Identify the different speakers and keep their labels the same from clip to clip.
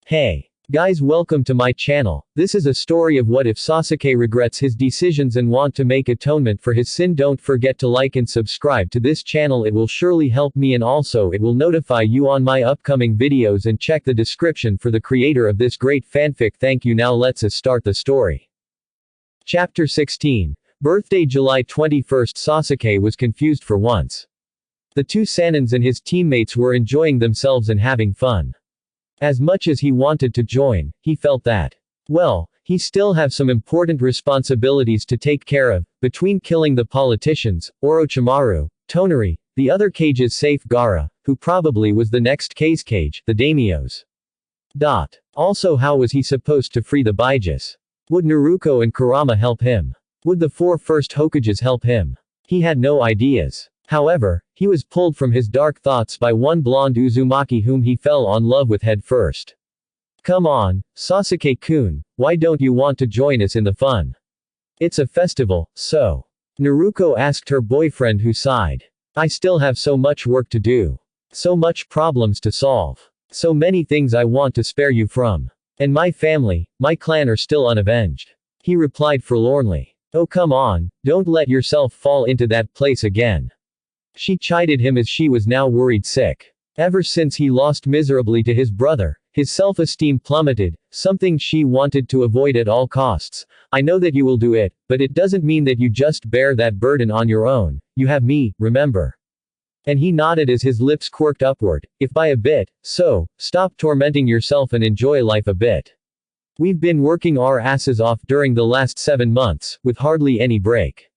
Speaker 1: Hey. Guys, welcome to my channel. This is a story of what if Sasuke regrets his decisions and want to make atonement for his sin. Don't forget to like and subscribe to this channel, it will surely help me, and also it will notify you on my upcoming videos, and check the description for the creator of this great fanfic. Thank you. Now let's start the story. Chapter 16. Birthday July 21st. Sasuke was confused for once. The two Sanins and his teammates were enjoying themselves and having fun. As much as he wanted to join, he felt that, well, he still have some important responsibilities to take care of, between killing the politicians, Orochimaru, Tonari, the other Kage's safe Gaara, who probably was the next Kage, the daimyos. Also, how was he supposed to free the Byages? Would Naruto and Kurama help him? Would the four first Hokages help him? He had no ideas. However, he was pulled from his dark thoughts by one blonde Uzumaki whom he fell on love with head first. Come on, Sasuke-kun, why don't you want to join us in the fun? It's a festival, so. Naruto asked her boyfriend, who sighed. I still have so much work to do. So much problems to solve. So many things I want to spare you from. And my family, my clan are still unavenged. He replied forlornly. Oh come on, don't let yourself fall into that place again. She chided him as she was now worried sick. Ever since he lost miserably to his brother, his self-esteem plummeted, something she wanted to avoid at all costs. I know that you will do it, but it doesn't mean that you just bear that burden on your own. You have me, remember? And he nodded as his lips quirked upward. If by a bit, so, stop tormenting yourself and enjoy life a bit. We've been working our asses off during the last 7 months, with hardly any break.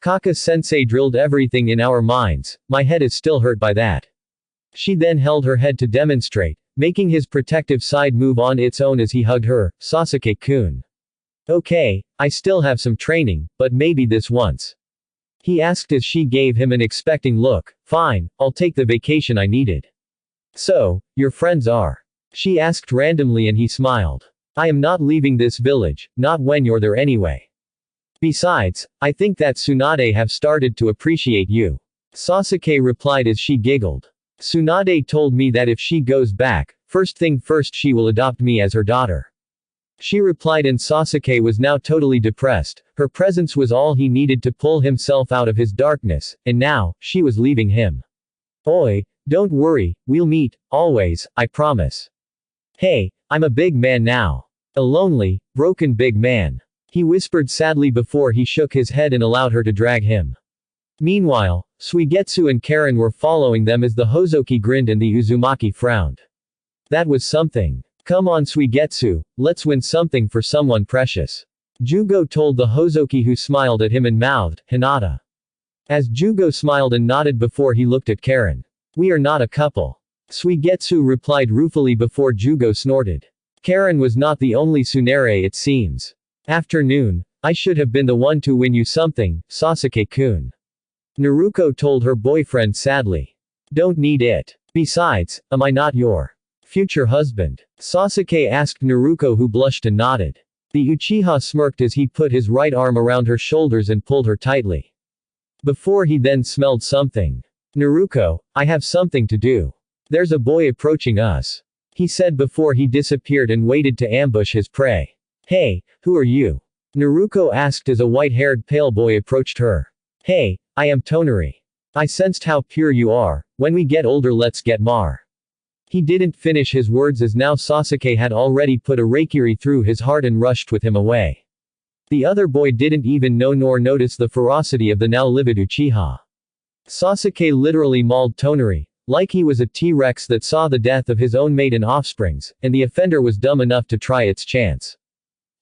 Speaker 1: Kaka-sensei drilled everything in our minds, my head is still hurt by that. She then held her head to demonstrate, making his protective side move on its own as he hugged her. Sasuke-kun. Okay, I still have some training, but maybe this once. He asked as she gave him an expecting look. Fine, I'll take the vacation I needed. So, your friends are? She asked randomly and he smiled. I am not leaving this village, not when you're there anyway. Besides, I think that Tsunade have started to appreciate you. Sasuke replied as she giggled. Tsunade told me that if she goes back, first thing first she will adopt me as her daughter. She replied, and Sasuke was now totally depressed. Her presence was all he needed to pull himself out of his darkness, and now, she was leaving him. Oi, don't worry, we'll meet, always, I promise. Hey, I'm a big man now. A lonely, broken big man. He whispered sadly before he shook his head and allowed her to drag him. Meanwhile, Suigetsu and Karen were following them as the Hozoki grinned and the Uzumaki frowned. That was something. Come on Suigetsu, let's win something for someone precious. Jugo told the Hozoki, who smiled at him and mouthed, Hinata. As Jugo smiled and nodded before he looked at Karen. We are not a couple. Suigetsu replied ruefully before Jugo snorted. Karen was not the only Tsunade, it seems. Afternoon, I should have been the one to win you something, Sasuke-kun. Naruto told her boyfriend sadly. Don't need it. Besides, am I not your future husband? Sasuke asked Naruto, who blushed and nodded. The Uchiha smirked as he put his right arm around her shoulders and pulled her tightly. Before he then smelled something. Naruto, I have something to do. There's a boy approaching us. He said before he disappeared and waited to ambush his prey. Hey, who are you? Naruto asked as a white-haired pale boy approached her. Hey, I am Tonari. I sensed how pure you are. When we get older let's get mar. He didn't finish his words as now Sasuke had already put a raikiri through his heart and rushed with him away. The other boy didn't even know nor notice the ferocity of the now livid Uchiha. Sasuke literally mauled Tonari, like he was a T-Rex that saw the death of his own mate and offsprings, and the offender was dumb enough to try its chance.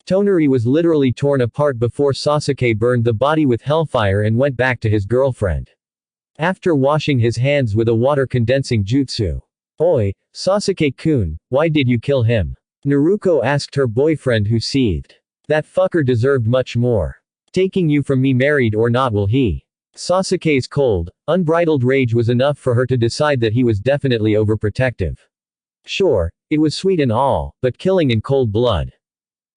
Speaker 1: Tonari was literally torn apart before Sasuke burned the body with hellfire and went back to his girlfriend. After washing his hands with a water-condensing jutsu. Oi, Sasuke-kun, why did you kill him? Naruto asked her boyfriend, who seethed. That fucker deserved much more. Taking you from me, married or not will he. Sasuke's cold, unbridled rage was enough for her to decide that he was definitely overprotective. Sure, it was sweet and all, but killing in cold blood.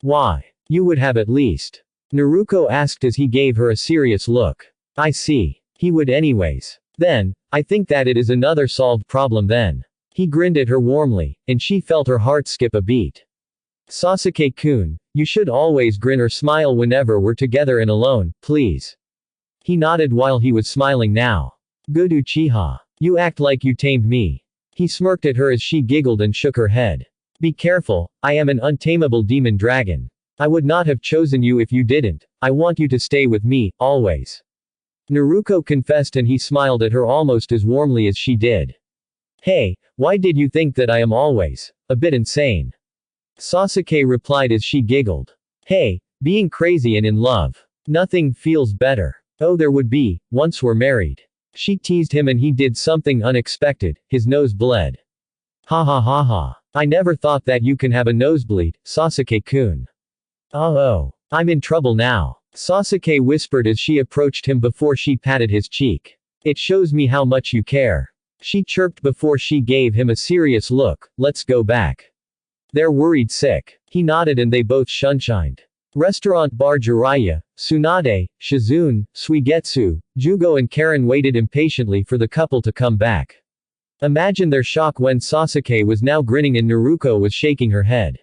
Speaker 1: Why? You would have at least. Naruto asked as he gave her a serious look. I see. He would anyways. Then, I think that it is another solved problem then. He grinned at her warmly, and she felt her heart skip a beat. Sasuke-kun, you should always grin or smile whenever we're together and alone, please. He nodded while he was smiling now. Good Uchiha. You act like you tamed me. He smirked at her as she giggled and shook her head. Be careful, I am an untamable demon dragon. I would not have chosen you if you didn't. I want you to stay with me, always. Naruto confessed and he smiled at her almost as warmly as she did. Hey, why did you think that I am always a bit insane? Sasuke replied as she giggled. Hey, being crazy and in love. Nothing feels better. Oh, there would be, once we're married. She teased him and he did something unexpected, his nose bled. Ha ha ha ha. I never thought that you can have a nosebleed, Sasuke-kun. Oh, I'm in trouble now. Sasuke whispered as she approached him before she patted his cheek. It shows me how much you care. She chirped before she gave him a serious look. Let's go back. They're worried sick. He nodded and they both shunshined. Restaurant bar Jiraiya, Tsunade, Shizune, Suigetsu, Jugo and Karen waited impatiently for the couple to come back. Imagine their shock when Sasuke was now grinning and Naruto was shaking her head.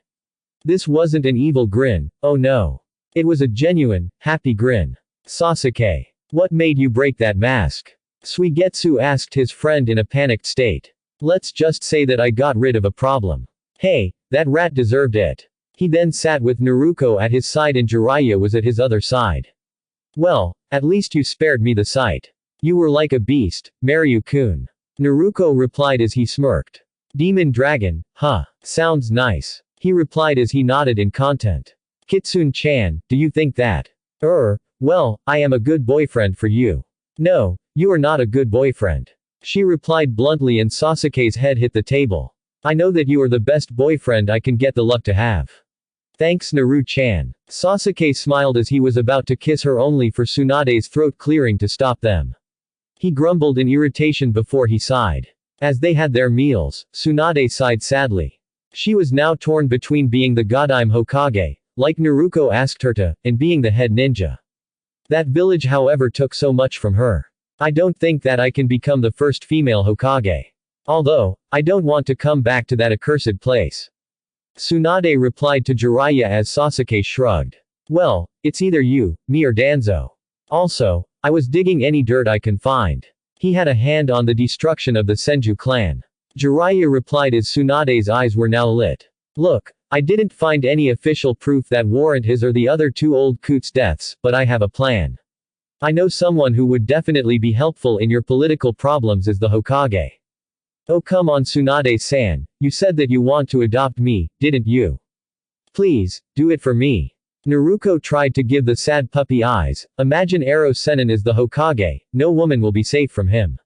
Speaker 1: This wasn't an evil grin, oh no. It was a genuine, happy grin. Sasuke. What made you break that mask? Suigetsu asked his friend in a panicked state. Let's just say that I got rid of a problem. Hey, that rat deserved it. He then sat with Naruto at his side and Jiraiya was at his other side. Well, at least you spared me the sight. You were like a beast, Maryu-kun. Naruto replied as he smirked. Demon dragon, huh, sounds nice. He replied as he nodded in content. Kitsune-chan, do you think that? Well, I am a good boyfriend for you. No, you are not a good boyfriend. She replied bluntly and Sasuke's head hit the table. I know that you are the best boyfriend I can get the luck to have. Thanks Naru-chan. Sasuke smiled as he was about to kiss her only for Tsunade's throat clearing to stop them. He grumbled in irritation before he sighed. As they had their meals, Tsunade sighed sadly. She was now torn between being the Godime Hokage, like Naruto asked her to, and being the head ninja. That village however took so much from her. I don't think that I can become the first female Hokage. Although, I don't want to come back to that accursed place. Tsunade replied to Jiraiya as Sasuke shrugged. Well, it's either you, me or Danzo. Also, I was digging any dirt I can find. He had a hand on the destruction of the Senju clan. Jiraiya replied as Tsunade's eyes were now lit. Look, I didn't find any official proof that warrant his or the other two old coots' deaths, but I have a plan. I know someone who would definitely be helpful in your political problems as the Hokage. Oh come on Tsunade-san, you said that you want to adopt me, didn't you? Please, do it for me. Naruto tried to give the sad puppy eyes. Imagine Ero Sennin as the Hokage, no woman will be safe from him.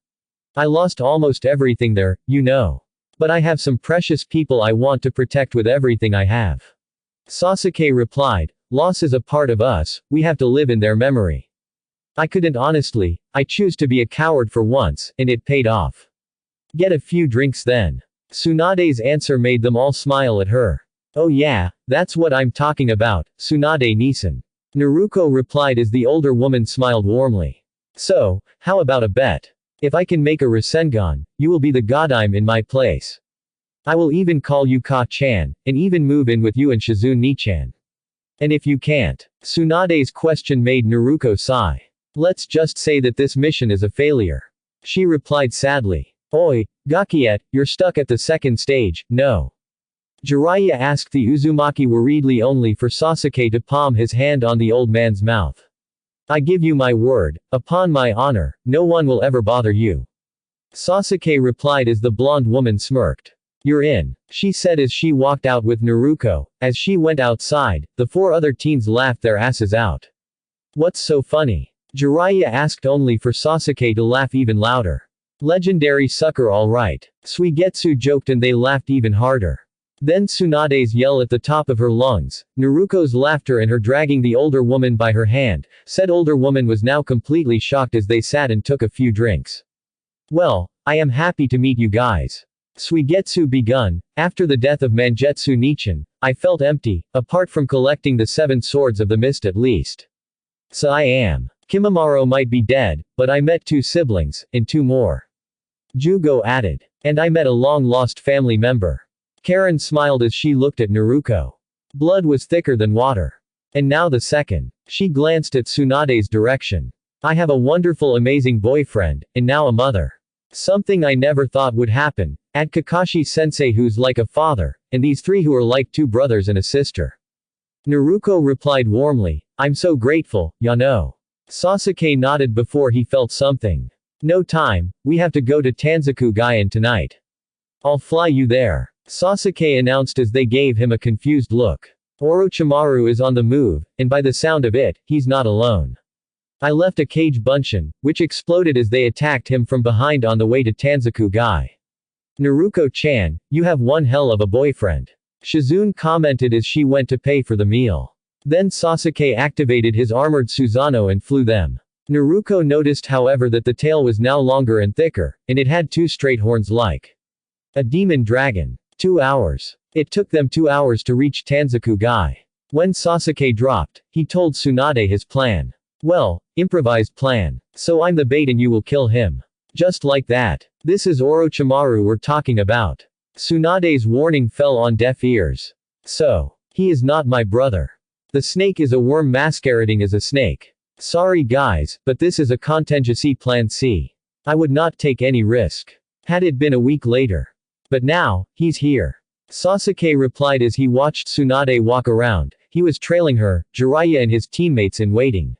Speaker 1: I lost almost everything there, you know. But I have some precious people I want to protect with everything I have. Sasuke replied, loss is a part of us, we have to live in their memory. I couldn't honestly, I choose to be a coward for once, and it paid off. Get a few drinks then. Tsunade's answer made them all smile at her. Oh yeah, that's what I'm talking about, Tsunade-nisan. Naruto replied as the older woman smiled warmly. So, how about a bet? If I can make a Rasengan, you will be the Godime in my place. I will even call you Ka-chan, and even move in with you and Shizune-chan. And if you can't? Tsunade's question made Naruto sigh. Let's just say that this mission is a failure. She replied sadly. Oi, Gakiet, you're stuck at the second stage, no. Jiraiya asked the Uzumaki worriedly only for Sasuke to palm his hand on the old man's mouth. I give you my word, upon my honor, no one will ever bother you. Sasuke replied as the blonde woman smirked. You're in, she said as she walked out with Naruto. As she went outside, the four other teens laughed their asses out. What's so funny? Jiraiya asked only for Sasuke to laugh even louder. Legendary sucker alright. Suigetsu joked and they laughed even harder. Then Tsunade's yell at the top of her lungs, Naruto's laughter and her dragging the older woman by her hand. Said older woman was now completely shocked as they sat and took a few drinks. Well, I am happy to meet you guys. Suigetsu begun, after the death of Mangetsu Nichin, I felt empty, apart from collecting the 7 swords of the mist at least. So I am. Kimimaro might be dead, but I met 2 siblings, and 2 more. Jugo added. And I met a long-lost family member. Karen smiled as she looked at Naruto. Blood was thicker than water. And now the second. She glanced at Tsunade's direction. I have a wonderful amazing boyfriend, and now a mother. Something I never thought would happen. Add Kakashi-sensei who's like a father, and these three who are like two brothers and a sister. Naruto replied warmly, I'm so grateful, Yano. Sasuke nodded before he felt something. No time, we have to go to Tanzaku Gaien tonight. I'll fly you there. Sasuke announced as they gave him a confused look. Orochimaru is on the move, and by the sound of it, he's not alone. I left a cage buncheon, which exploded as they attacked him from behind on the way to Tanzaku Gai. Naruko-chan, you have one hell of a boyfriend. Shizune commented as she went to pay for the meal. Then Sasuke activated his armored Susanoo and flew them. Naruto noticed however that the tail was now longer and thicker, and it had two straight horns like a demon dragon. 2 hours. It took them 2 hours to reach Tanzaku Gai. When Sasuke dropped, he told Tsunade his plan. Well, improvised plan. So I'm the bait and you will kill him. Just like that. This is Orochimaru we're talking about. Tsunade's warning fell on deaf ears. So, he is not my brother. The snake is a worm masquerading as a snake. Sorry guys, but this is a contingency plan C. I would not take any risk. Had it been a week later. But now, he's here. Sasuke replied as he watched Tsunade walk around. He was trailing her, Jiraiya and his teammates in waiting.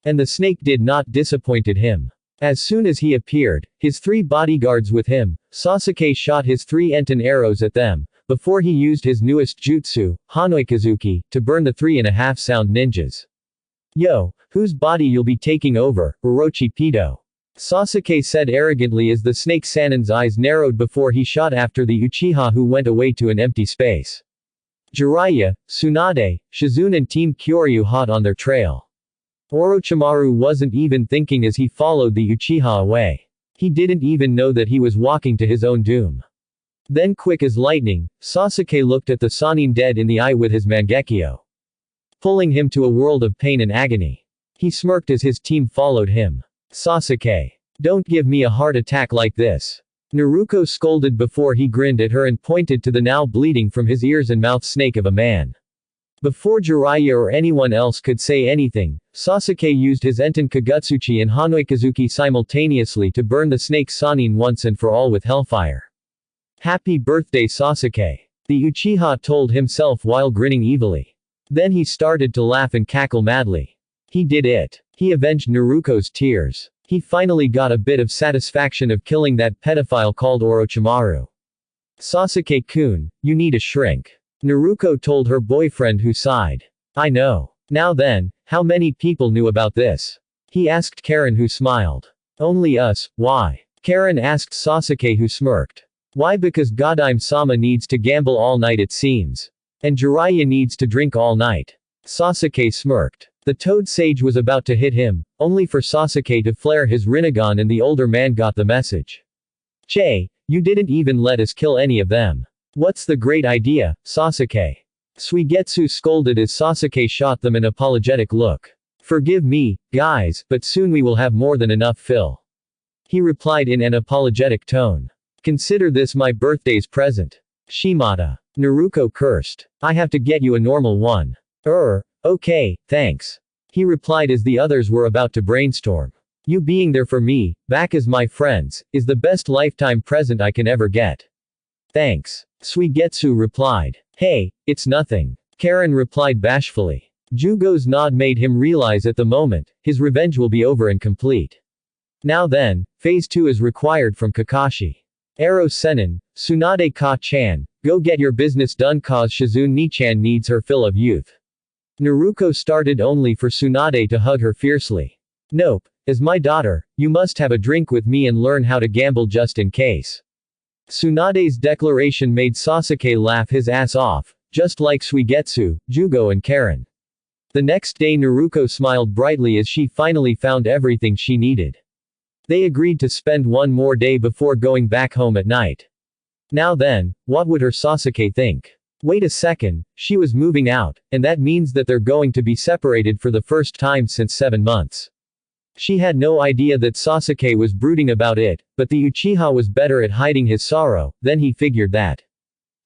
Speaker 1: And the snake did not disappointed him. As soon as he appeared, his 3 bodyguards with him, Sasuke shot his 3 Enten arrows at them, before he used his newest jutsu, Hanoikazuki, to burn the 3.5 sound ninjas. Yo, whose body you'll be taking over, Orochi Pedo? Sasuke said arrogantly as the snake Sannin's eyes narrowed before he shot after the Uchiha who went away to an empty space. Jiraiya, Tsunade, Shizune and Team Kyoryu hot on their trail. Orochimaru wasn't even thinking as he followed the Uchiha away. He didn't even know that he was walking to his own doom. Then quick as lightning, Sasuke looked at the Sannin dead in the eye with his Mangekyo. Pulling him to a world of pain and agony. He smirked as his team followed him. Sasuke. Don't give me a heart attack like this. Naruto scolded before he grinned at her and pointed to the now bleeding from his ears and mouth snake of a man. Before Jiraiya or anyone else could say anything, Sasuke used his Enten Kagutsuchi and Hanoikazuki simultaneously to burn the snake Sannin once and for all with hellfire. Happy birthday Sasuke. The Uchiha told himself while grinning evilly. Then he started to laugh and cackle madly. He did it. He avenged Naruto's tears. He finally got a bit of satisfaction of killing that pedophile called Orochimaru. Sasuke-kun, you need a shrink. Naruto told her boyfriend who sighed. I know. Now then, how many people knew about this? He asked Karen who smiled. Only us, why? Karen asked Sasuke who smirked. Why? Because Godime-sama needs to gamble all night it seems. And Jiraiya needs to drink all night. Sasuke smirked. The Toad Sage was about to hit him, only for Sasuke to flare his Rinnegan and the older man got the message. Che, you didn't even let us kill any of them. What's the great idea, Sasuke? Suigetsu scolded as Sasuke shot them an apologetic look. Forgive me, guys, but soon we will have more than enough fill. He replied in an apologetic tone. Consider this my birthday's present. Shimada. Naruto cursed. I have to get you a normal one. Okay, thanks. He replied as the others were about to brainstorm. You being there for me, back as my friends, is the best lifetime present I can ever get. Thanks. Suigetsu replied. Hey, it's nothing. Karen replied bashfully. Jugo's nod made him realize at the moment, his revenge will be over and complete. Now then, phase 2 is required from Kakashi. Aro Sennin, Tsunade Ka-chan, go get your business done cause Shizune Ni-chan needs her fill of youth. Naruto started only for Tsunade to hug her fiercely. Nope, as my daughter, you must have a drink with me and learn how to gamble just in case. Tsunade's declaration made Sasuke laugh his ass off, just like Suigetsu, Jugo and Karen. The next day Naruto smiled brightly as she finally found everything she needed. They agreed to spend one more day before going back home at night. Now then, what would her Sasuke think? Wait a second, she was moving out, and that means that they're going to be separated for the first time since 7 months. She had no idea that Sasuke was brooding about it, but the Uchiha was better at hiding his sorrow. Then he figured that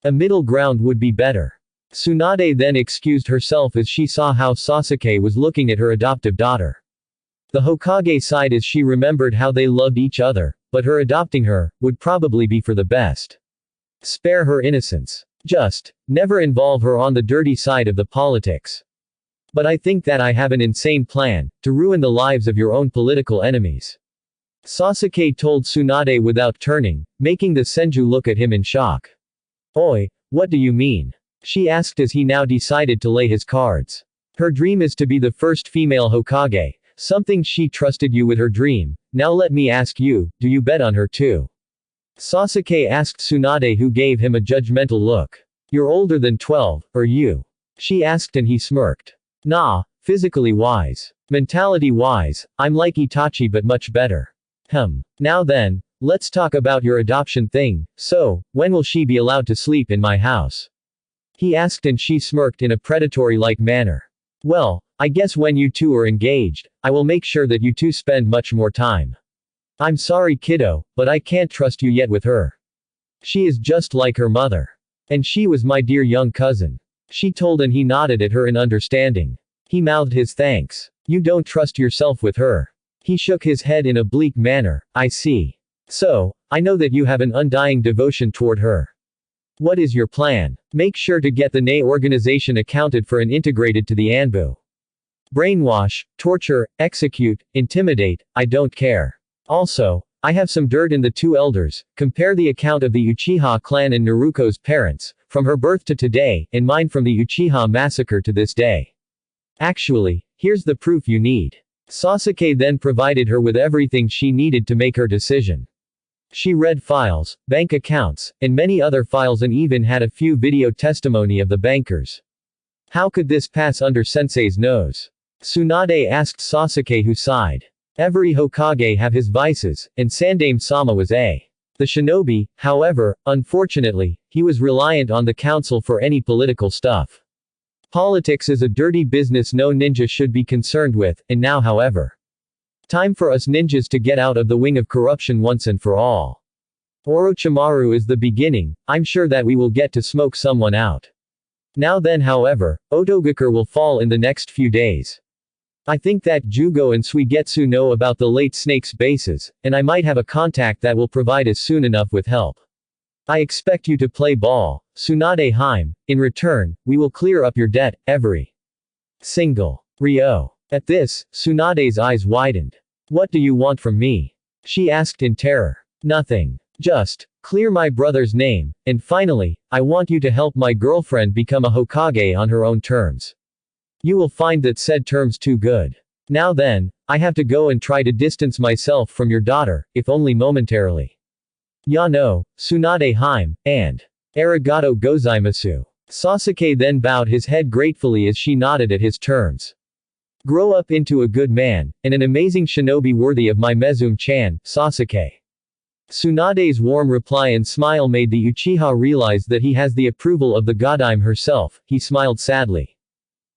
Speaker 1: a middle ground would be better. Tsunade then excused herself as she saw how Sasuke was looking at her adoptive daughter. The Hokage sighed as she remembered how they loved each other, but her adopting her would probably be for the best. Spare her innocence. Just never involve her on the dirty side of the politics. But I think that I have an insane plan to ruin the lives of your own political enemies. Sasuke told Tsunade without turning, making the Senju look at him in shock. Oi, what do you mean? She asked as he now decided to lay his cards. Her dream is to be the first female Hokage, something she trusted you with her dream. Now let me ask you, do you bet on her too? Sasuke asked Tsunade, who gave him a judgmental look. You're older than 12, or you? She asked and he smirked. Nah, physically wise. Mentality wise, I'm like Itachi but much better. Now then, let's talk about your adoption thing. So, when will she be allowed to sleep in my house? He asked and she smirked in a predatory-like manner. Well, I guess when you two are engaged, I will make sure that you two spend much more time. I'm sorry kiddo, but I can't trust you yet with her. She is just like her mother. And she was my dear young cousin. She told and he nodded at her in understanding. He mouthed his thanks. You don't trust yourself with her. He shook his head in a bleak manner. I see. So, I know that you have an undying devotion toward her. What is your plan? Make sure to get the NE organization accounted for and integrated to the Anbu. Brainwash, torture, execute, intimidate, I don't care. Also, I have some dirt in the two elders. Compare the account of the Uchiha clan and Naruto's parents, from her birth to today, and mine from the Uchiha massacre to this day. Actually, here's the proof you need. Sasuke then provided her with everything she needed to make her decision. She read files, bank accounts, and many other files and even had a few video testimony of the bankers. How could this pass under Sensei's nose? Tsunade asked Sasuke, who sighed. Every Hokage have his vices, and Sandaime-sama was a. The shinobi, however, unfortunately, he was reliant on the council for any political stuff. Politics is a dirty business no ninja should be concerned with, and now however. Time for us ninjas to get out of the wing of corruption once and for all. Orochimaru is the beginning, I'm sure that we will get to smoke someone out. Now then however, Otogakure will fall in the next few days. I think that Jugo and Suigetsu know about the late snake's bases, and I might have a contact that will provide us soon enough with help. I expect you to play ball, Tsunade Heim. In return, we will clear up your debt, every single Ryo. At this, Tsunade's eyes widened. What do you want from me? She asked in terror. Nothing. Just clear my brother's name, and finally, I want you to help my girlfriend become a Hokage on her own terms. You will find that said terms too good. Now then, I have to go and try to distance myself from your daughter, if only momentarily. Ya no, Tsunade Heim, and arigato gozaimasu. Sasuke then bowed his head gratefully as she nodded at his terms. Grow up into a good man, and an amazing shinobi worthy of my Mezume-chan, Sasuke. Tsunade's warm reply and smile made the Uchiha realize that he has the approval of the Godime herself. He smiled sadly.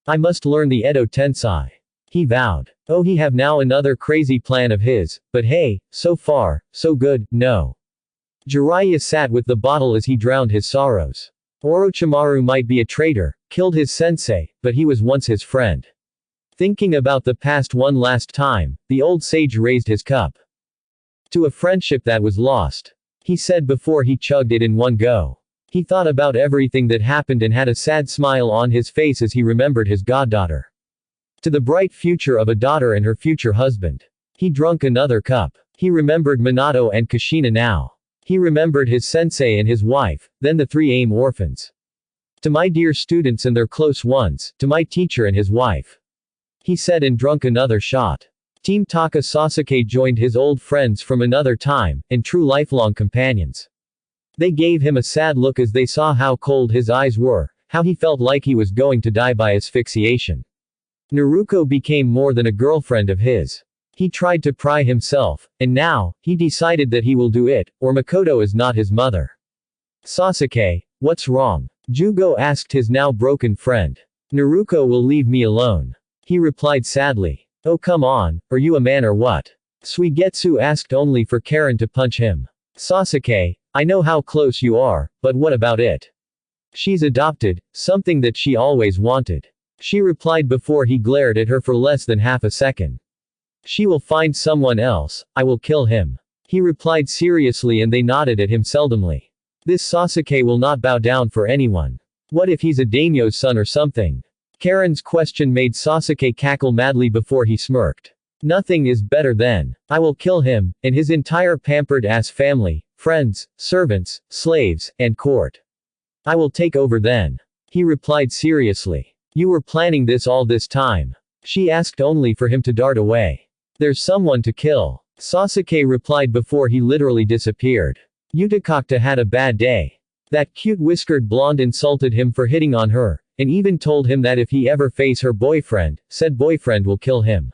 Speaker 1: I must learn the Edo Tensei. He vowed. Oh, he have now another crazy plan of his, but hey, so far, so good, no. Jiraiya sat with the bottle as he drowned his sorrows. Orochimaru might be a traitor, killed his sensei, but he was once his friend. Thinking about the past one last time, the old sage raised his cup to a friendship that was lost. He said before he chugged it in one go. He thought about everything that happened and had a sad smile on his face as he remembered his goddaughter. To the bright future of a daughter and her future husband. He drank another cup. He remembered Minato and Kushina now. He remembered his sensei and his wife, then the three AIM orphans. To my dear students and their close ones, to my teacher and his wife. He said and drank another shot. Team Taka Sasuke joined his old friends from another time, and true lifelong companions. They gave him a sad look as they saw how cold his eyes were, how he felt like he was going to die by asphyxiation. Naruto became more than a girlfriend of his. He tried to pry himself, and now, he decided that he will do it, or Makoto is not his mother. Sasuke, what's wrong? Jugo asked his now broken friend. Naruto will leave me alone. He replied sadly. Oh come on, are you a man or what? Suigetsu asked only for Karen to punch him. Sasuke, I know how close you are, but what about it? She's adopted, something that she always wanted. She replied before he glared at her for less than half a second. She will find someone else, I will kill him. He replied seriously and they nodded at him seldomly. This Sasuke will not bow down for anyone. What if he's a daimyo's son or something? Karen's question made Sasuke cackle madly before he smirked. Nothing is better than. I will kill him, and his entire pampered-ass family, friends, servants, slaves, and court. I will take over then. He replied seriously. You were planning this all this time. She asked only for him to dart away. There's someone to kill. Sasuke replied before he literally disappeared. Utakakta had a bad day. That cute whiskered blonde insulted him for hitting on her, and even told him that if he ever face her boyfriend, said boyfriend will kill him.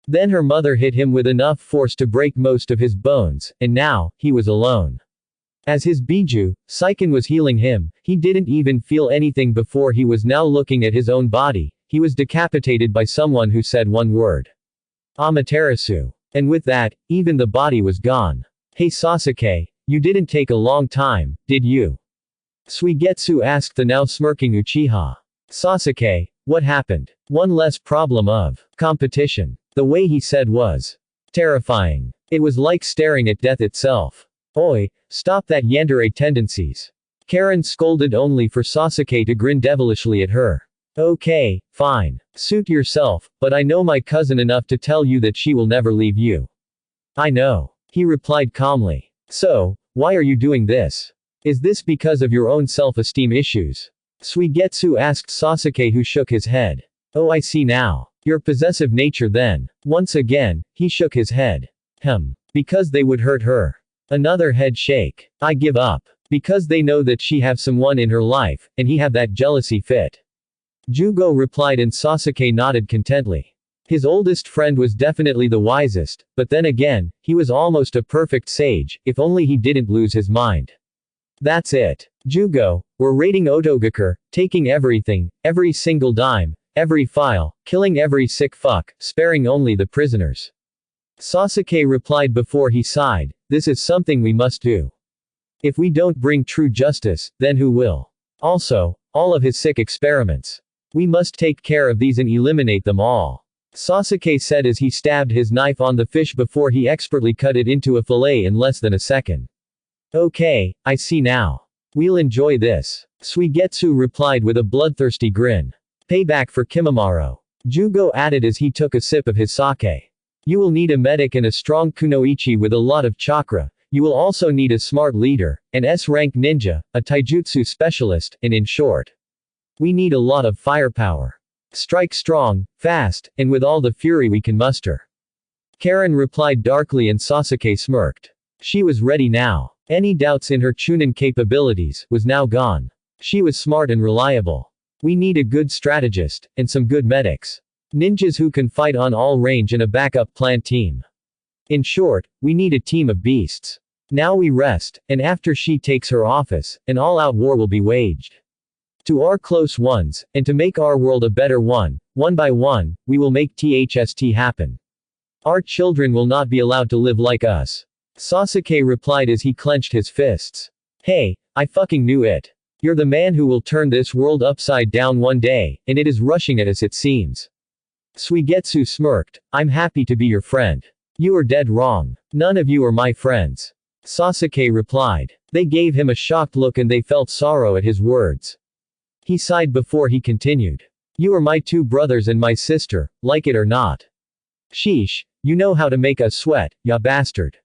Speaker 1: Then her mother hit him with enough force to break most of his bones, and now, he was alone. As his Biju, Saiken was healing him, he didn't even feel anything before he was now looking at his own body, he was decapitated by someone who said one word. Amaterasu. And with that, even the body was gone. Hey Sasuke, you didn't take a long time, did you? Suigetsu asked the now smirking Uchiha. Sasuke, what happened? One less problem of competition. The way he said was terrifying. It was like staring at death itself. Oi, stop that yandere tendencies. Karen scolded only for Sasuke to grin devilishly at her. Okay, fine. Suit yourself, but I know my cousin enough to tell you that she will never leave you. I know. He replied calmly. So, why are you doing this? Is this because of your own self-esteem issues? Suigetsu asked Sasuke, who shook his head. Oh, I see now. Your possessive nature then. Once again, he shook his head. Because they would hurt her. Another head shake. I give up. Because they know that she have someone in her life, and he have that jealousy fit. Jugo replied and Sasuke nodded contently. His oldest friend was definitely the wisest, but then again, he was almost a perfect sage, if only he didn't lose his mind. That's it. Jugo, we're raiding Otogakure, taking everything, every single dime, every file, killing every sick fuck, sparing only the prisoners. Sasuke replied before he sighed, this is something we must do. If we don't bring true justice, then who will? Also, all of his sick experiments. We must take care of these and eliminate them all. Sasuke said as he stabbed his knife on the fish before he expertly cut it into a fillet in less than a second. Okay, I see now. We'll enjoy this. Suigetsu replied with a bloodthirsty grin. Payback for Kimimaro. Jugo added as he took a sip of his sake. You will need a medic and a strong kunoichi with a lot of chakra. You will also need a smart leader, an S-rank ninja, a taijutsu specialist, and in short. We need a lot of firepower. Strike strong, fast, and with all the fury we can muster. Karen replied darkly and Sasuke smirked. She was ready now. Any doubts in her Chunin capabilities was now gone. She was smart and reliable. We need a good strategist, and some good medics. Ninjas who can fight on all range and a backup plan team. In short, we need a team of beasts. Now we rest, and after she takes her office, an all-out war will be waged. To our close ones, and to make our world a better one by one, we will make THST happen. Our children will not be allowed to live like us. Sasuke replied as he clenched his fists. Hey, I fucking knew it. You're the man who will turn this world upside down one day, and it is rushing at us it seems. Suigetsu smirked. I'm happy to be your friend. You are dead wrong. None of you are my friends. Sasuke replied. They gave him a shocked look and they felt sorrow at his words. He sighed before he continued. You are my two brothers and my sister, like it or not. Sheesh, you know how to make us sweat, ya bastard.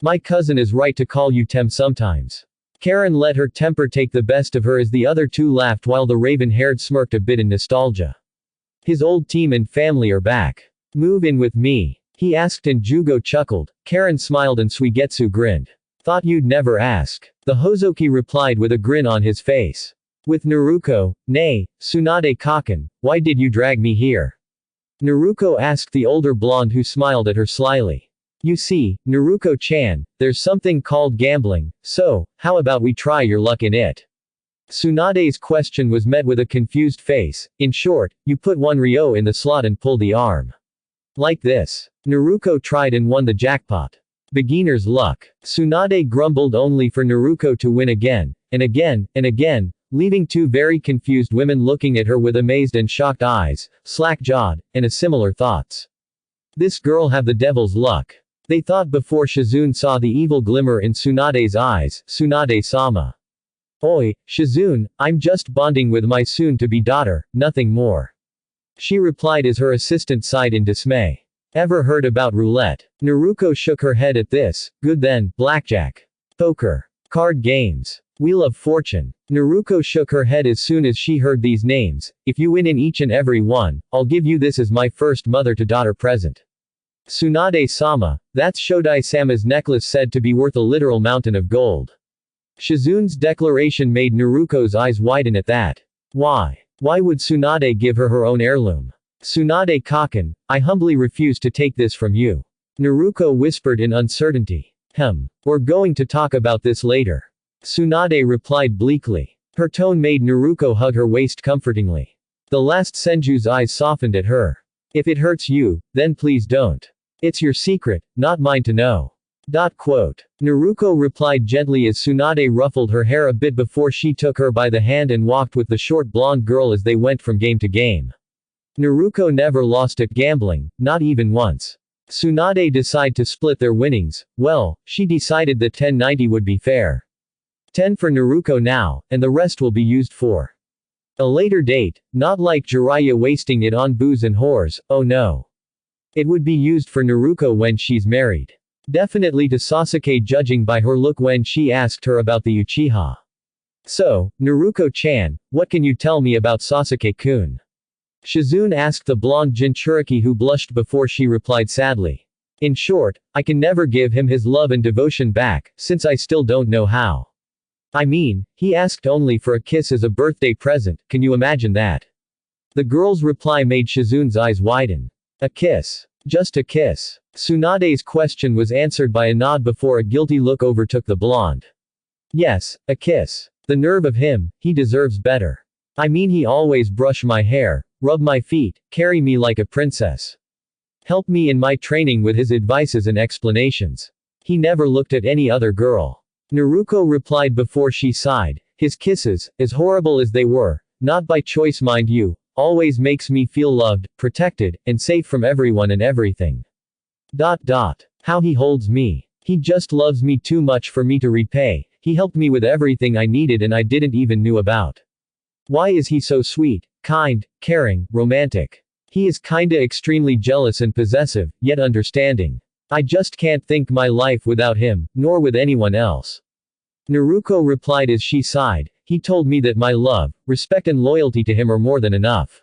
Speaker 1: My cousin is right to call you Tem sometimes. Karen let her temper take the best of her as the other two laughed while the raven-haired smirked a bit in nostalgia. His old team and family are back. Move in with me. He asked and Jugo chuckled. Karen smiled and Suigetsu grinned. Thought you'd never ask. The Hozoki replied with a grin on his face. With Naruto, nay, Tsunade Kaken, why did you drag me here? Naruto asked the older blonde who smiled at her slyly. You see, Naruto-chan, there's something called gambling, so, how about we try your luck in it? Tsunade's question was met with a confused face. In short, you put one Ryo in the slot and pull the arm. Like this. Naruto tried and won the jackpot. Beginner's luck. Tsunade grumbled only for Naruto to win again, and again, and again, leaving two very confused women looking at her with amazed and shocked eyes, slack-jawed, and similar thoughts. This girl have the devil's luck. They thought before Shizune saw the evil glimmer in Tsunade's eyes. Tsunade-sama. Oi, Shizune, I'm just bonding with my soon-to-be daughter, nothing more. She replied as her assistant sighed in dismay. Ever heard about roulette? Naruto shook her head at this. Good then, blackjack. Poker. Card games. Wheel of Fortune. Naruto shook her head as soon as she heard these names. If you win in each and every one, I'll give you this as my first mother-to-daughter present. Tsunade-sama, that's Shodai-sama's necklace said to be worth a literal mountain of gold. Shizune's declaration made Naruto's eyes widen at that. Why? Why would Tsunade give her her own heirloom? Tsunade-kaken, I humbly refuse to take this from you. Naruto whispered in uncertainty. We're going to talk about this later. Tsunade replied bleakly. Her tone made Naruto hug her waist comfortingly. The last Senju's eyes softened at her. If it hurts you, then please don't. It's your secret, not mine to know. Naruto replied gently as Tsunade ruffled her hair a bit before she took her by the hand and walked with the short blonde girl as they went from game to game. Naruto never lost at gambling, not even once. Tsunade decided to split their winnings. Well, she decided that 1090 would be fair. 10 for Naruto now, and the rest will be used for a later date, not like Jiraiya wasting it on booze and whores, oh no. It would be used for Naruto when she's married. Definitely to Sasuke judging by her look when she asked her about the Uchiha. So, Naruto-chan, what can you tell me about Sasuke-kun? Shizune asked the blonde Jinchuriki who blushed before she replied sadly. In short, I can never give him his love and devotion back, since I still don't know how. I mean, he asked only for a kiss as a birthday present, can you imagine that? The girl's reply made Shizune's eyes widen. A kiss. Just a kiss. Tsunade's question was answered by a nod before a guilty look overtook the blonde. Yes, a kiss. The nerve of him, he deserves better. I mean he always brush my hair, rub my feet, carry me like a princess. Help me in my training with his advices and explanations. He never looked at any other girl. Naruto replied before she sighed, his kisses, as horrible as they were, not by choice mind you, always makes me feel loved, protected, and safe from everyone and everything. How he holds me. He just loves me too much for me to repay, he helped me with everything I needed and I didn't even knew about. Why is he so sweet, kind, caring, romantic? He is kinda extremely jealous and possessive, yet understanding. I just can't think my life without him, nor with anyone else. Naruto replied as she sighed, he told me that my love, respect and loyalty to him are more than enough.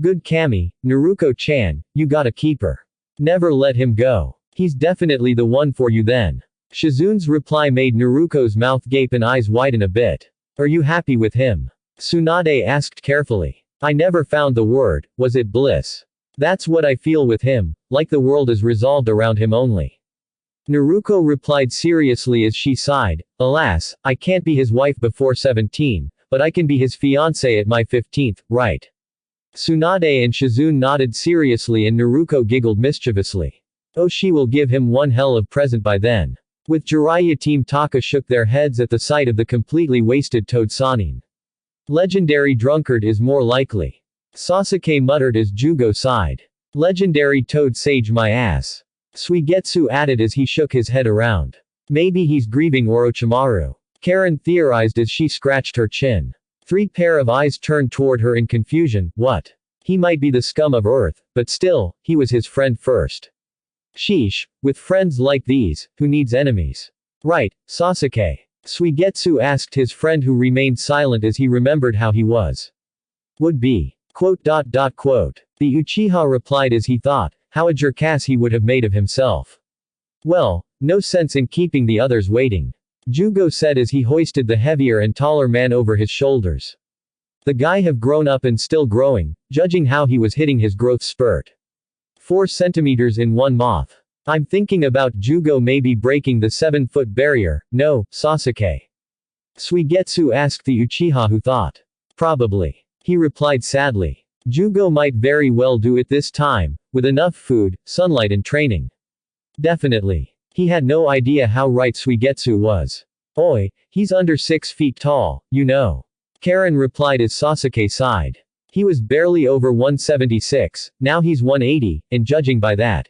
Speaker 1: Good Kami, Naruto-chan, you got a keeper. Never let him go. He's definitely the one for you then. Shizune's reply made Naruto's mouth gape and eyes widen a bit. Are you happy with him? Tsunade asked carefully. I never found the word, was it bliss? That's what I feel with him, like the world is resolved around him only. Naruto replied seriously as she sighed, alas, I can't be his wife before 17, but I can be his fiancé at my 15th, right? Tsunade and Shizune nodded seriously and Naruto giggled mischievously. Oh, she will give him one hell of present by then. With Jiraiya Team Taka shook their heads at the sight of the completely wasted Toad Sanin. Legendary drunkard is more likely. Sasuke muttered as Jugo sighed. Legendary Toad Sage my ass. Suigetsu added as he shook his head around. Maybe he's grieving Orochimaru. Karen theorized as she scratched her chin. 3 pair of eyes turned toward her in confusion, what? He might be the scum of earth, but still, he was his friend first. Sheesh, with friends like these, who needs enemies? Right, Sasuke. Suigetsu asked his friend who remained silent as he remembered how he was. Would be. The Uchiha replied as he thought, how a jerkass he would have made of himself. Well, no sense in keeping the others waiting. Jugo said as he hoisted the heavier and taller man over his shoulders. The guy have grown up and still growing, judging how he was hitting his growth spurt. 4 centimeters in one moth. I'm thinking about Jugo maybe breaking the 7-foot barrier, no, Sasuke. Suigetsu asked the Uchiha who thought. Probably. He replied sadly. Jugo might very well do it this time, with enough food, sunlight and training. Definitely. He had no idea how right Suigetsu was. Oi, he's under 6 feet tall, you know. Karen replied as Sasuke sighed. He was barely over 176, now he's 180, and judging by that.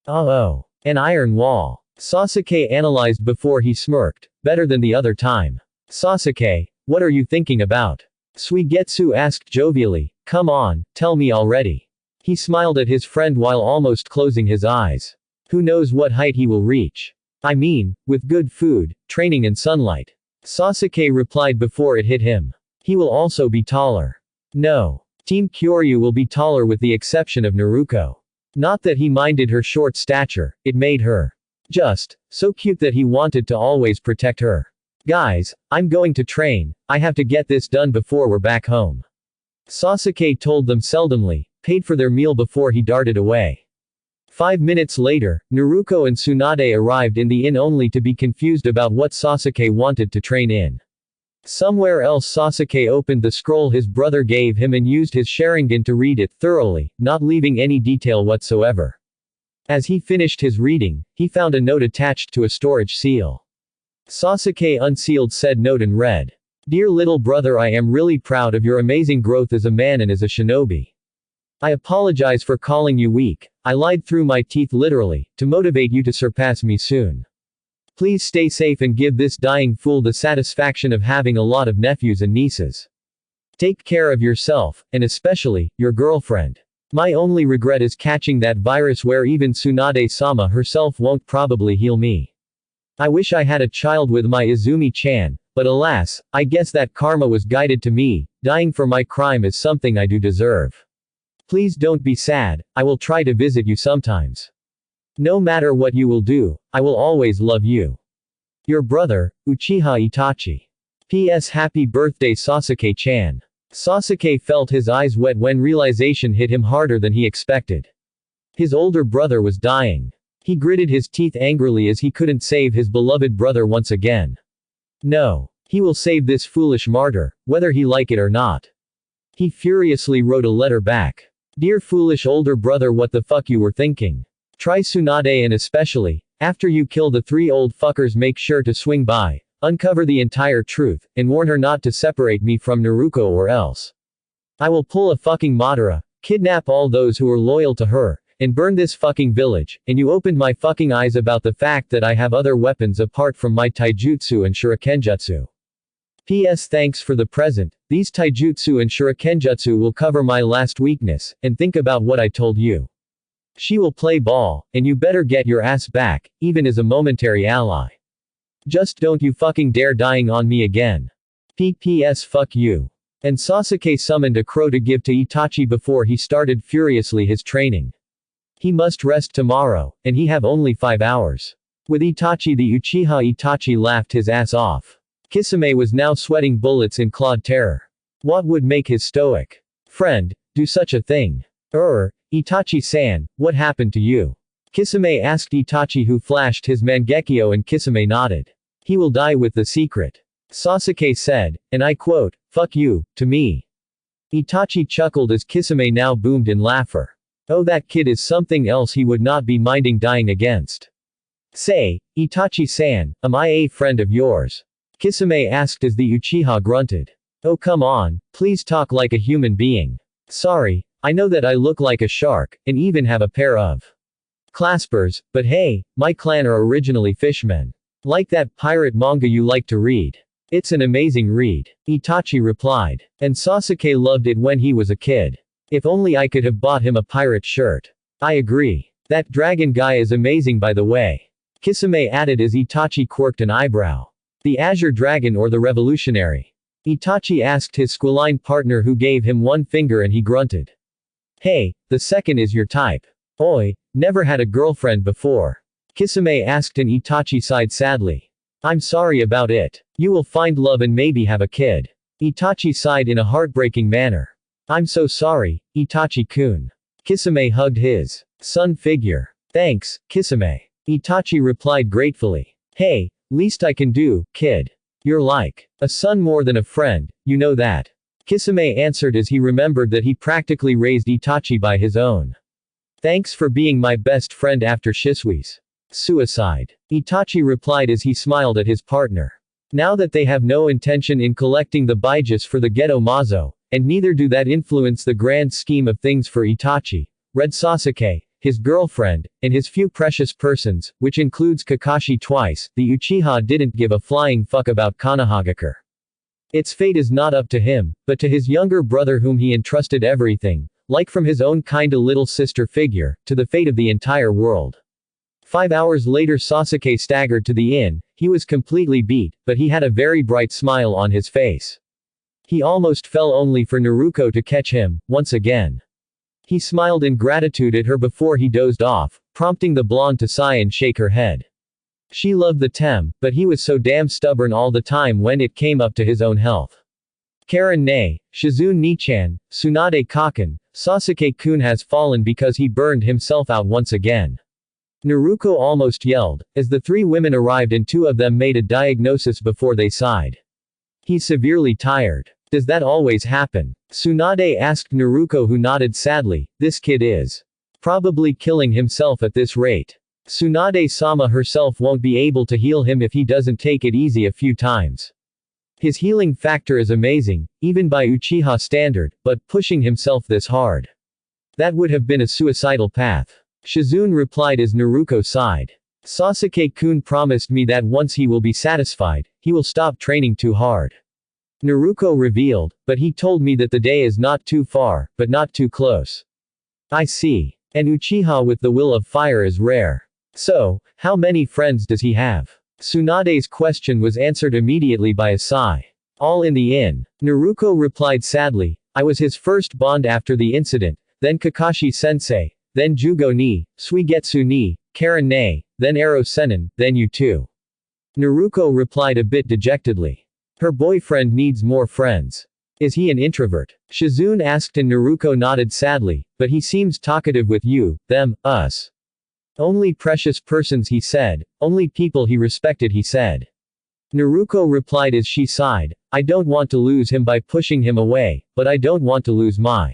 Speaker 1: Oh, an iron wall. Sasuke analyzed before he smirked, better than the other time. Sasuke, what are you thinking about? Suigetsu asked jovially, come on, tell me already. He smiled at his friend while almost closing his eyes. Who knows what height he will reach? I mean, with good food, training and sunlight. Sasuke replied before it hit him. He will also be taller. No. Team Kyoryu will be taller with the exception of Naruto. Not that he minded her short stature, it made her just so cute that he wanted to always protect her. Guys, I'm going to train, I have to get this done before we're back home. Sasuke told them seldomly, paid for their meal before he darted away. 5 minutes later, Naruto and Tsunade arrived in the inn only to be confused about what Sasuke wanted to train in. Somewhere else Sasuke opened the scroll his brother gave him and used his Sharingan to read it thoroughly, not leaving any detail whatsoever. As he finished his reading, he found a note attached to a storage seal. Sasuke unsealed said note and read. Dear little brother, I am really proud of your amazing growth as a man and as a shinobi. I apologize for calling you weak, I lied through my teeth literally, to motivate you to surpass me soon. Please stay safe and give this dying fool the satisfaction of having a lot of nephews and nieces. Take care of yourself, and especially, your girlfriend. My only regret is catching that virus where even Tsunade-sama herself won't probably heal me. I wish I had a child with my Izumi-chan, but alas, I guess that karma was guided to me, dying for my crime is something I do deserve. Please don't be sad, I will try to visit you sometimes. No matter what you will do, I will always love you. Your brother, Uchiha Itachi. P.S. Happy birthday Sasuke-chan. Sasuke felt his eyes wet when realization hit him harder than he expected. His older brother was dying. He gritted his teeth angrily as he couldn't save his beloved brother once again. No. He will save this foolish martyr, whether he like it or not. He furiously wrote a letter back. Dear foolish older brother, what the fuck you were thinking? Try Tsunade, and especially, after you kill the 3 old fuckers, make sure to swing by, uncover the entire truth, and warn her not to separate me from Naruto or else. I will pull a fucking Madara, kidnap all those who are loyal to her, and burn this fucking village, and you opened my fucking eyes about the fact that I have other weapons apart from my taijutsu and shurikenjutsu. P.S. Thanks for the present, these taijutsu and shurikenjutsu will cover my last weakness, and think about what I told you. She will play ball, and you better get your ass back, even as a momentary ally. Just don't you fucking dare dying on me again. P.P.S. Fuck you. And Sasuke summoned a crow to give to Itachi before he started furiously his training. He must rest tomorrow, and he have only 5 hours. With Itachi, the Uchiha Itachi laughed his ass off. Kisame was now sweating bullets in clawed terror. What would make his stoic friend do such a thing? Itachi-san, what happened to you? Kisame asked Itachi, who flashed his Mangekyo, and Kisame nodded. He will die with the secret. Sasuke said, and I quote, fuck you, to me. Itachi chuckled as Kisame now boomed in laughter. Oh, that kid is something else, he would not be minding dying against. Say, Itachi-san, am I a friend of yours? Kisame asked as the Uchiha grunted. Oh come on, please talk like a human being. Sorry, I know that I look like a shark, and even have a pair of claspers, but hey, my clan are originally fishmen. Like that pirate manga you like to read. It's an amazing read. Itachi replied. And Sasuke loved it when he was a kid. If only I could have bought him a pirate shirt. I agree. That dragon guy is amazing by the way. Kisame added as Itachi quirked an eyebrow. The Azure Dragon or the Revolutionary? Itachi asked his squiline partner, who gave him one finger, and he grunted. Hey, the second is your type. Oi, never had a girlfriend before. Kisame asked and Itachi sighed sadly. I'm sorry about it. You will find love and maybe have a kid. Itachi sighed in a heartbreaking manner. I'm so sorry, Itachi-kun. Kisame hugged his son figure. Thanks, Kisame. Itachi replied gratefully. Hey, least I can do, kid. You're like a son more than a friend, you know that. Kisame answered as he remembered that he practically raised Itachi by his own Thanks for being my best friend after Shisui's suicide. Itachi replied as he smiled at his partner. Now that they have no intention in collecting the Bijus for the Geto Mazo, and neither do that influence the grand scheme of things for Itachi, Red Sasuke, his girlfriend, and his few precious persons, which includes Kakashi twice, the Uchiha didn't give a flying fuck about Konohagakure. Its fate is not up to him, but to his younger brother whom he entrusted everything, like from his own kinda little sister figure, to the fate of the entire world. 5 hours later Sasuke staggered to the inn, he was completely beat, but he had a very bright smile on his face. He almost fell only for Naruto to catch him, once again. He smiled in gratitude at her before he dozed off, prompting the blonde to sigh and shake her head. She loved the Tem, but he was so damn stubborn all the time when it came up to his own health. Karen Nei, Shizune Nichan, Tsunade Kaken, Sasuke-kun has fallen because he burned himself out once again. Naruto almost yelled, as the 3 women arrived and 2 of them made a diagnosis before they sighed. He's severely tired. Does that always happen? Tsunade asked Naruto, who nodded sadly. This kid is probably killing himself at this rate. Tsunade-sama herself won't be able to heal him if he doesn't take it easy a few times. His healing factor is amazing, even by Uchiha standard, but pushing himself this hard. That would have been a suicidal path. Shizune replied as Naruto sighed. Sasuke-kun promised me that once he will be satisfied, he will stop training too hard. Naruto revealed, but he told me that the day is not too far, but not too close. I see. An Uchiha with the will of fire is rare. So, how many friends does he have? Tsunade's question was answered immediately by a sigh. All in the inn. Naruto replied sadly, I was his first bond after the incident, then Kakashi-sensei, then Jugo ni, Suigetsu ni, Karen Nei, then Ero Sennin, then you too. Naruto replied a bit dejectedly. Her boyfriend needs more friends. Is he an introvert? Shizune asked and Naruto nodded sadly, but he seems talkative with you, them, us. Only precious persons he said, only people he respected he said. Naruto replied as she sighed, I don't want to lose him by pushing him away, but I don't want to lose my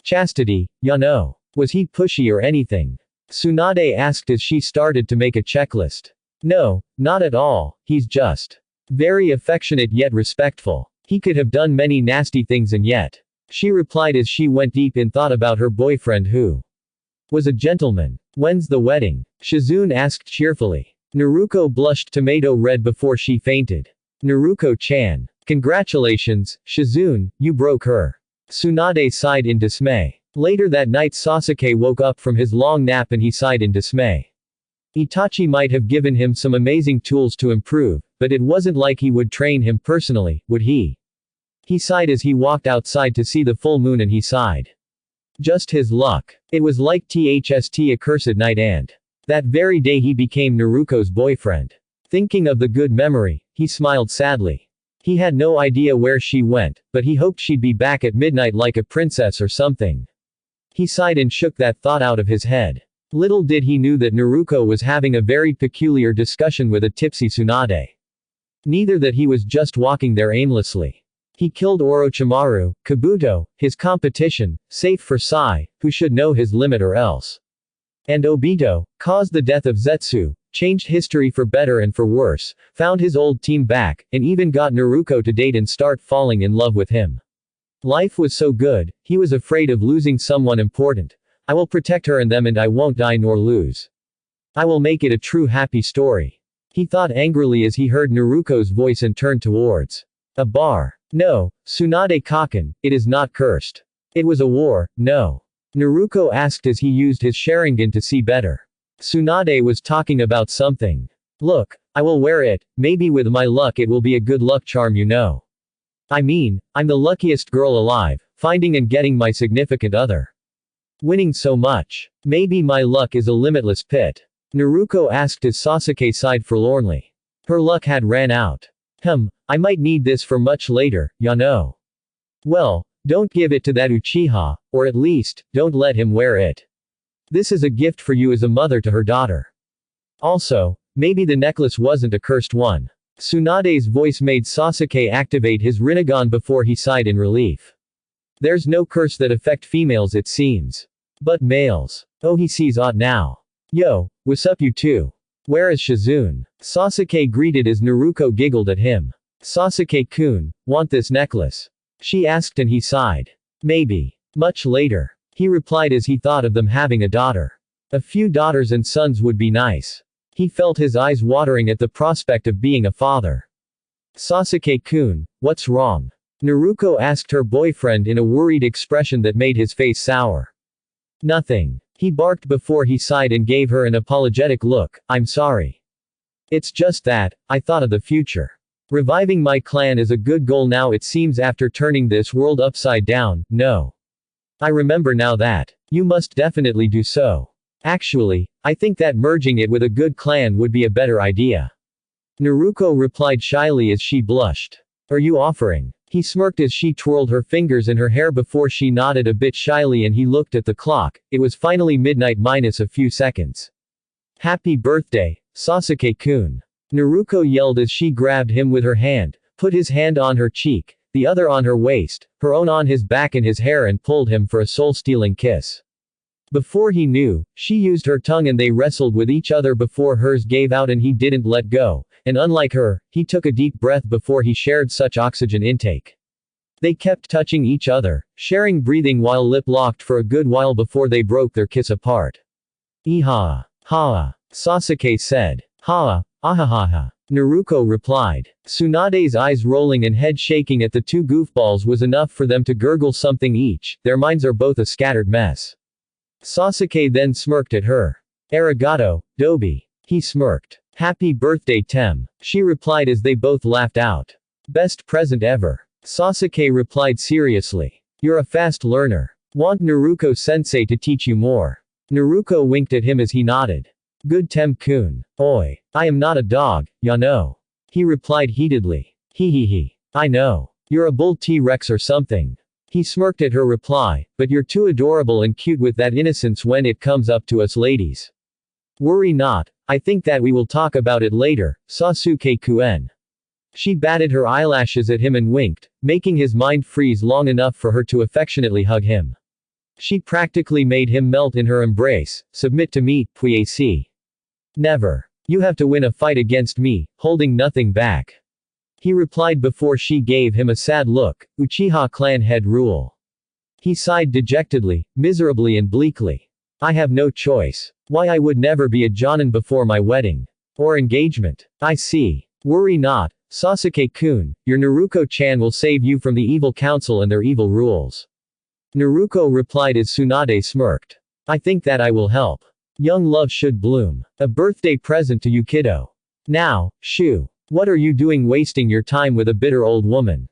Speaker 1: chastity, ya know. Was he pushy or anything? Tsunade asked as she started to make a checklist. No, not at all, he's just very affectionate yet respectful. He could have done many nasty things and yet. She replied as she went deep in thought about her boyfriend who was a gentleman. When's the wedding? Shizune asked cheerfully. Naruto blushed tomato red before she fainted. Naruto-chan. Congratulations, Shizune, you broke her. Tsunade sighed in dismay. Later that night Sasuke woke up from his long nap and he sighed in dismay. Itachi might have given him some amazing tools to improve, but it wasn't like he would train him personally, would he? He sighed as he walked outside to see the full moon and he sighed. Just his luck. It was like tht accursed night and that very day he became Naruto's boyfriend. Thinking of the good memory, he smiled sadly. He had no idea where she went, but he hoped she'd be back at midnight like a princess or something. He sighed and shook that thought out of his head. Little did he knew that Naruto was having a very peculiar discussion with a tipsy Tsunade. Neither that he was just walking there aimlessly. He killed Orochimaru, Kabuto, his competition, safe for Sai, who should know his limit or else. And Obito, caused the death of Zetsu, changed history for better and for worse, found his old team back, and even got Naruto to date and start falling in love with him. Life was so good, he was afraid of losing someone important. I will protect her and them and I won't die nor lose. I will make it a true happy story. He thought angrily as he heard Naruto's voice and turned towards a bar. No, Tsunade Kaken, it is not cursed. It was a war, no. Naruto asked as he used his Sharingan to see better. Tsunade was talking about something. Look, I will wear it, maybe with my luck it will be a good luck charm you know. I mean, I'm the luckiest girl alive, finding and getting my significant other. Winning so much. Maybe my luck is a limitless pit. Naruto asked as Sasuke sighed forlornly. Her luck had ran out. I might need this for much later, ya know. Well, don't give it to that Uchiha, or at least, don't let him wear it. This is a gift for you as a mother to her daughter. Also, maybe the necklace wasn't a cursed one. Tsunade's voice made Sasuke activate his Rinnegan before he sighed in relief. There's no curse that affect females it seems. But males. Oh, he sees Ot now. Yo, what's up you two? Where is Shizune? Sasuke greeted as Naruto giggled at him. Sasuke-kun, want this necklace? She asked and he sighed. Maybe. Much later. He replied as he thought of them having a daughter. A few daughters and sons would be nice. He felt his eyes watering at the prospect of being a father. Sasuke-kun, what's wrong? Naruto asked her boyfriend in a worried expression that made his face sour. Nothing. He barked before he sighed and gave her an apologetic look. I'm sorry. It's just that, I thought of the future. Reviving my clan is a good goal now it seems after turning this world upside down, no. I remember now that. You must definitely do so. Actually, I think that merging it with a good clan would be a better idea. Naruto replied shyly as she blushed. Are you offering? He smirked as she twirled her fingers in her hair before she nodded a bit shyly and he looked at the clock. It was finally midnight minus a few seconds. Happy birthday, Sasuke-kun. Naruto yelled as she grabbed him with her hand, put his hand on her cheek, the other on her waist, her own on his back and his hair and pulled him for a soul-stealing kiss. Before he knew, she used her tongue and they wrestled with each other before hers gave out and he didn't let go. And unlike her, he took a deep breath before he shared such oxygen intake. They kept touching each other, sharing breathing while lip-locked for a good while before they broke their kiss apart. Iha. Ha. Sasuke said. Ha. Ahahaha. Naruto replied. Tsunade's eyes rolling and head shaking at the two goofballs was enough for them to gurgle something each, their minds are both a scattered mess. Sasuke then smirked at her. Arigato, Dobi. He smirked. Happy birthday Tem. She replied as they both laughed out. Best present ever. Sasuke replied seriously. You're a fast learner. Want Naruto-sensei to teach you more. Naruto winked at him as he nodded. Good Tem-kun. Oi. I am not a dog, ya know. He replied heatedly. He. I know. You're a bull T-Rex or something. He smirked at her reply, but you're too adorable and cute with that innocence when it comes up to us ladies. Worry not, I think that we will talk about it later, Sasuke-kun. She batted her eyelashes at him and winked, making his mind freeze long enough for her to affectionately hug him. She practically made him melt in her embrace. Submit to me, puiesi. Never. You have to win a fight against me, holding nothing back. He replied before she gave him a sad look, Uchiha clan head rule. He sighed dejectedly, miserably and bleakly. I have no choice. Why I would never be a Jonin before my wedding. Or engagement. I see. Worry not, Sasuke-kun, your Naruto-chan will save you from the evil council and their evil rules. Naruto replied as Tsunade smirked. I think that I will help. Young love should bloom. A birthday present to you kiddo. Now, shoo. What are you doing wasting your time with a bitter old woman?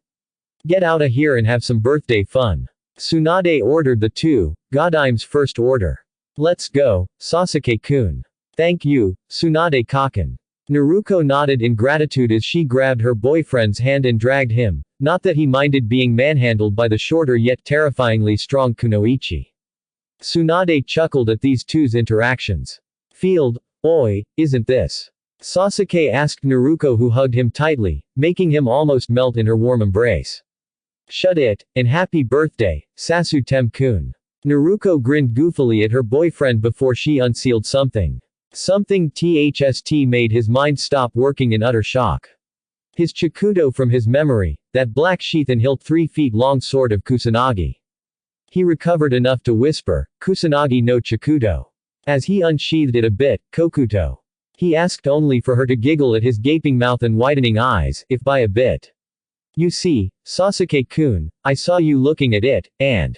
Speaker 1: Get outta here and have some birthday fun. Tsunade ordered the two, Godime's first order. Let's go, Sasuke-kun. Thank you, Tsunade-kaken. Naruto nodded in gratitude as she grabbed her boyfriend's hand and dragged him, not that he minded being manhandled by the shorter yet terrifyingly strong Kunoichi. Tsunade chuckled at these two's interactions. Field, oi, isn't this? Sasuke asked Naruto who hugged him tightly, making him almost melt in her warm embrace. Shut it, and happy birthday, Sasu-tem-kun. Naruto grinned goofily at her boyfriend before she unsealed something. Something THST made his mind stop working in utter shock. His Chikudo from his memory, that black sheath and hilt 3 feet long sword of Kusanagi. He recovered enough to whisper, Kusanagi no Chikudo. As he unsheathed it a bit, Kokuto. He asked only for her to giggle at his gaping mouth and widening eyes, if by a bit. You see, Sasuke-kun, I saw you looking at it, and...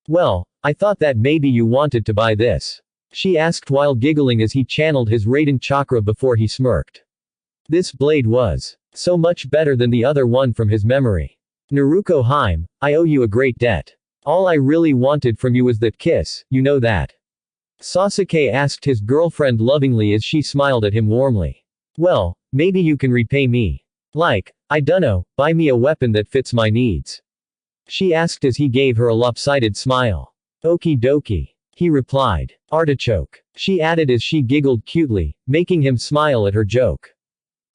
Speaker 1: Well, I thought that maybe you wanted to buy this. She asked while giggling as he channeled his Raiden chakra before he smirked. This blade was so much better than the other one from his memory. Naruto Haim, I owe you a great debt. All I really wanted from you was that kiss, you know that. Sasuke asked his girlfriend lovingly as she smiled at him warmly. Well, maybe you can repay me. Like, I dunno, buy me a weapon that fits my needs. She asked as he gave her a lopsided smile. Okie dokie. He replied. Artichoke. She added as she giggled cutely, making him smile at her joke.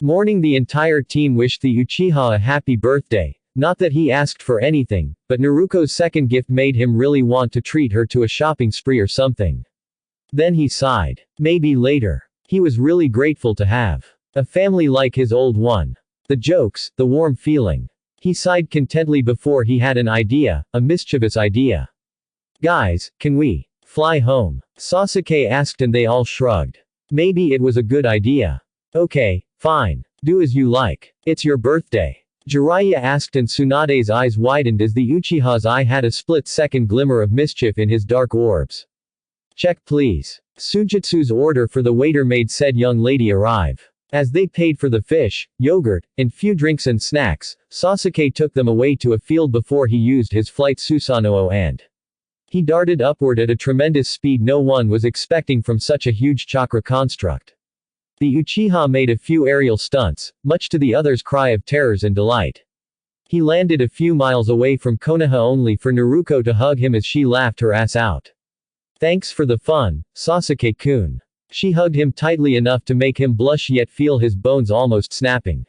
Speaker 1: Morning the entire team wished the Uchiha a happy birthday, not that he asked for anything, but Naruto's second gift made him really want to treat her to a shopping spree or something. Then he sighed. Maybe later. He was really grateful to have a family like his old one. The jokes, the warm feeling. He sighed contentedly before he had an idea, a mischievous idea. Guys, can we fly home? Sasuke asked and they all shrugged. Maybe it was a good idea. Okay, fine. Do as you like. It's your birthday. Jiraiya asked and Tsunade's eyes widened as the Uchiha's eye had a split-second glimmer of mischief in his dark orbs. Check please. Sujitsu's order for the waiter made said young lady arrive. As they paid for the fish, yogurt, and few drinks and snacks, Sasuke took them away to a field before he used his flight Susanoo and he darted upward at a tremendous speed no one was expecting from such a huge chakra construct. The Uchiha made a few aerial stunts, much to the others' cry of terrors and delight. He landed a few miles away from Konoha only for Naruto to hug him as she laughed her ass out. Thanks for the fun, Sasuke-kun. She hugged him tightly enough to make him blush yet feel his bones almost snapping.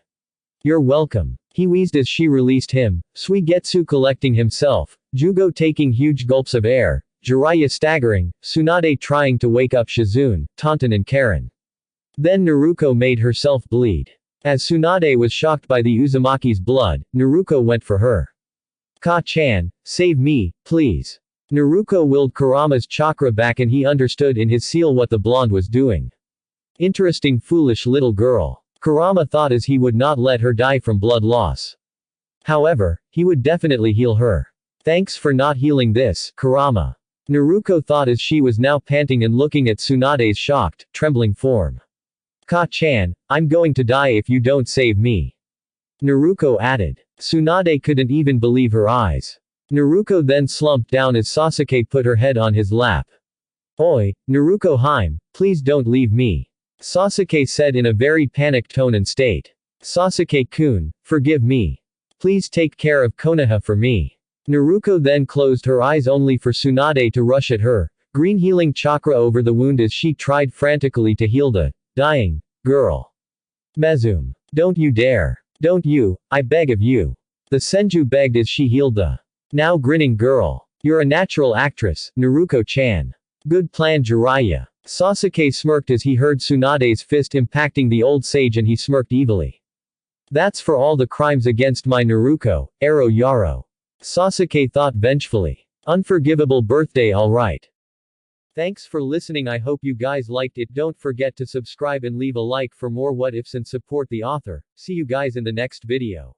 Speaker 1: You're welcome. He wheezed as she released him, Suigetsu collecting himself, Jugo taking huge gulps of air, Jiraiya staggering, Tsunade trying to wake up Shizune, Taunton and Karen. Then Naruto made herself bleed. As Tsunade was shocked by the Uzumaki's blood, Naruto went for her. Ka-chan, save me, please. Naruto willed Kurama's chakra back and he understood in his seal what the blonde was doing. Interesting foolish little girl. Kurama thought as he would not let her die from blood loss. However, he would definitely heal her. Thanks for not healing this, Kurama. Naruto thought as she was now panting and looking at Tsunade's shocked, trembling form. Ka-chan, I'm going to die if you don't save me. Naruto added. Tsunade couldn't even believe her eyes. Naruto then slumped down as Sasuke put her head on his lap. Oi, Naruto Haim, please don't leave me. Sasuke said in a very panicked tone and state. Sasuke-kun, forgive me. Please take care of Konoha for me. Naruto then closed her eyes only for Tsunade to rush at her, green healing chakra over the wound as she tried frantically to heal the dying girl. Mezume. Don't you dare. Don't you, I beg of you. The Senju begged as she healed the now grinning girl. You're a natural actress, Naruto-chan. Good plan Jiraiya. Sasuke smirked as he heard Tsunade's fist impacting the old sage and he smirked evilly. That's for all the crimes against my Naruto, Ero Yaro. Sasuke thought vengefully. Unforgivable birthday alright. Thanks for listening, I hope you guys liked it. Don't forget to subscribe and leave a like for more what ifs and support the author. See you guys in the next video.